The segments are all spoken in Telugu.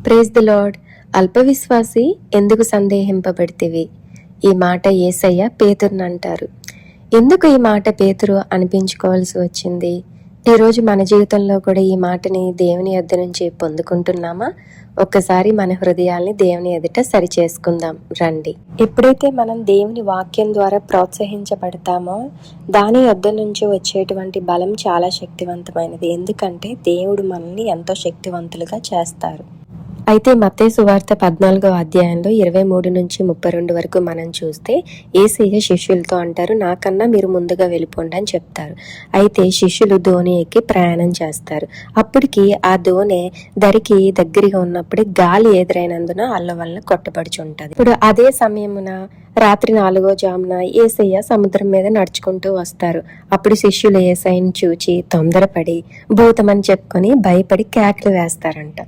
Praise the lord. అల్పవిశ్వాసి ఎందుకు సందేహింపబడితివి? ఈ మాట యేసయ్య పేతురుని అంటారు. ఎందుకు ఈ మాట పేతురు అనిపించుకోవాల్సి వచ్చింది? ఈరోజు మన జీవితంలో కూడా ఈ మాటని దేవుని యొద్ద నుంచి పొందుకుంటున్నామా? ఒక్కసారి మన హృదయాల్ని దేవుని ఎదుట సరి చేసుకుందాం రండి. ఎప్పుడైతే మనం దేవుని వాక్యం ద్వారా ప్రోత్సహించబడతామో దాని యొద్ద నుంచి వచ్చేటువంటి బలం చాలా శక్తివంతమైనది. ఎందుకంటే దేవుడు మనల్ని ఎంతో శక్తివంతులుగా చేస్తారు. అయితే మత్తయి సువార్త 14వ అధ్యాయంలో 23 నుంచి 32 వరకు మనం చూస్తే యేసయ్య శిష్యులతో అంటారు, నాకన్నా మీరు ముందుగా వెళ్ళిపోండి అని చెప్తారు. అయితే శిష్యులు దోణి ఎక్కి ప్రయాణం చేస్తారు. అప్పటికి ఆ దోణి దరికి దగ్గరగా ఉన్నప్పుడే గాలి ఎదురైనందున అల్ల వలన కొట్టబడుచుంటది. ఇప్పుడు అదే సమయమున రాత్రి 4వ జామున యేసయ్య సముద్రం మీద నడుచుకుంటూ వస్తారు. అప్పుడు శిష్యులు యేసయ్యని చూచి తొందరపడి భూతమని చెప్పుకొని భయపడి కేకలు వేస్తారంట.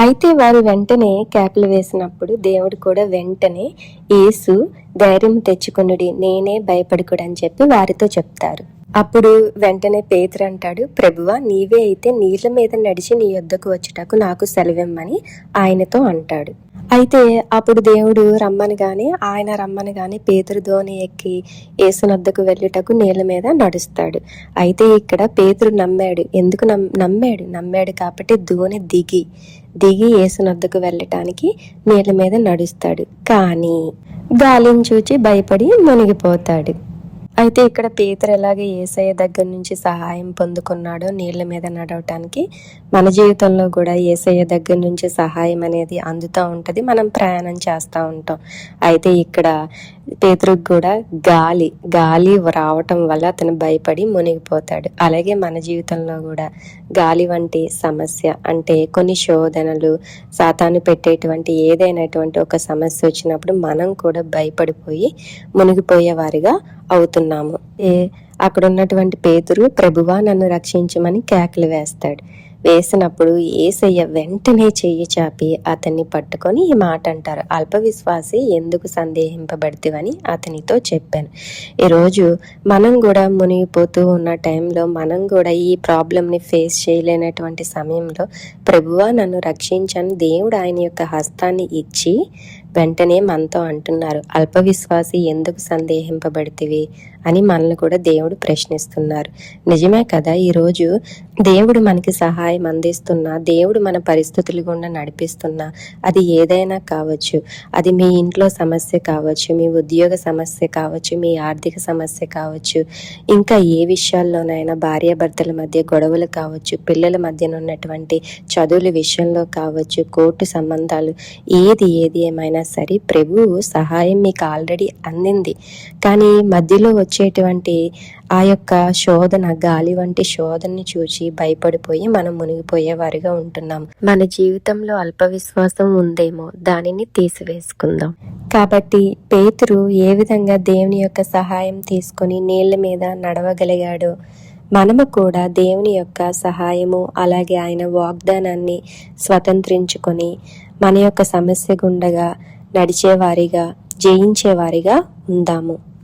అయితే వారు వెంటనే కేకలు వేసినప్పుడు దేవుడు కూడా వెంటనే యేసు ధైర్యం తెచ్చుకొనుడి, నేనే భయపడకుడు అని చెప్పి వారితో చెప్తారు. అప్పుడు వెంటనే పేతురు అంటాడు, ప్రభువా నీవే అయితే నీళ్ళ మీద నడిచి నీ యొద్దకు వచ్చుటకు నాకు సెలవిమ్మని ఆయనతో అంటాడు. అయితే అప్పుడు దేవుడు ఆయన రమ్మనగానే పేతురు దోణి ఎక్కి యేసునొద్దకు వెళ్ళుటకు నీళ్ళ మీద నడుస్తాడు. అయితే ఇక్కడ పేతురు నమ్మాడు. ఎందుకు నమ్మాడు కాబట్టి దోణి దిగి యేసునొద్దకు వెళ్ళటానికి నీళ్ళ మీద నడుస్తాడు. కానీ గాలిని చూచి భయపడి మునిగిపోతాడు. అయితే ఇక్కడ పేతురు ఎలాగే యేసయ్య దగ్గర నుంచి సహాయం పొందుకున్నాడో నీళ్ళ మీద నడవటానికి మన జీవితంలో కూడా యేసయ్య దగ్గర నుంచి సహాయం అనేది అందుతూ ఉంటుంది. మనం ప్రయాణం చేస్తూ ఉంటాం. అయితే ఇక్కడ పేతురుకు కూడా గాలి రావటం వల్ల అతను భయపడి మునిగిపోతాడు. అలాగే మన జీవితంలో కూడా గాలి వంటి సమస్య అంటే కొన్ని శోధనలు సాతాను పెట్టేటువంటి ఏదైనటువంటి ఒక సమస్య వచ్చినప్పుడు మనం కూడా భయపడిపోయి మునిగిపోయే వారిగా అవుతున్నాము. అక్కడ ఉన్నటువంటి పేతురు ప్రభువా నన్ను రక్షించమని కేకలు వేసినప్పుడు యేసయ్య వెంటనే చెయ్యి చాపి అతన్ని పట్టుకొని ఈ మాట అంటారు, అల్పవిశ్వాసి ఎందుకు సందేహింపబడితివని అతనితో చెప్పాను. ఈరోజు మనం కూడా మునిగిపోతూ ఉన్న టైంలో మనం కూడా ఈ ప్రాబ్లంని ఫేస్ చేయలేనటువంటి సమయంలో ప్రభువా నన్ను రక్షించని దేవుడు ఆయన యొక్క హస్తాన్ని ఇచ్చి వెంటనే మనతో అంటున్నారు, అల్పవిశ్వాసి ఎందుకు సందేహింపబడితివి అని మనల్ని కూడా దేవుడు ప్రశ్నిస్తున్నారు. నిజమే కదా, ఈరోజు దేవుడు మనకి సహాయం అందిస్తున్నా, దేవుడు మన పరిస్థితులు గుండా నడిపిస్తున్నా, అది ఏదైనా కావచ్చు. అది మీ ఇంట్లో సమస్య కావచ్చు, మీ ఉద్యోగ సమస్య కావచ్చు, మీ ఆర్థిక సమస్య కావచ్చు, ఇంకా ఏ విషయాల్లోనైనా భార్యాభర్తల మధ్య గొడవలు కావచ్చు, పిల్లల మధ్యన ఉన్నటువంటి చదువుల విషయంలో కావచ్చు, కోర్టు సంబంధాలు, ఏది ఏమైనా సరే ప్రభువు సహాయం మీకు ఆల్రెడీ అందింది. కానీ మధ్యలో వచ్చేటువంటి ఆ యొక్క శోధన, గాలి వంటి శోధనని చూసి భయపడిపోయి మనం మునిగిపోయే వారిగా ఉంటున్నాం. మన జీవితంలో అల్పవిశ్వాసం ఉందేమో, దానిని తీసివేసుకుందాం. కాబట్టి పేతురు ఏ విధంగా దేవుని యొక్క సహాయం తీసుకొని నీళ్ళ మీద నడవగలిగాడో మనము కూడా దేవుని యొక్క సహాయము అలాగే ఆయన వాగ్దానాన్ని స్వతంత్రించుకొని మన యొక్క సమస్య గుండగా నడిచేవారిగా జయించేవారిగా ఉందాము.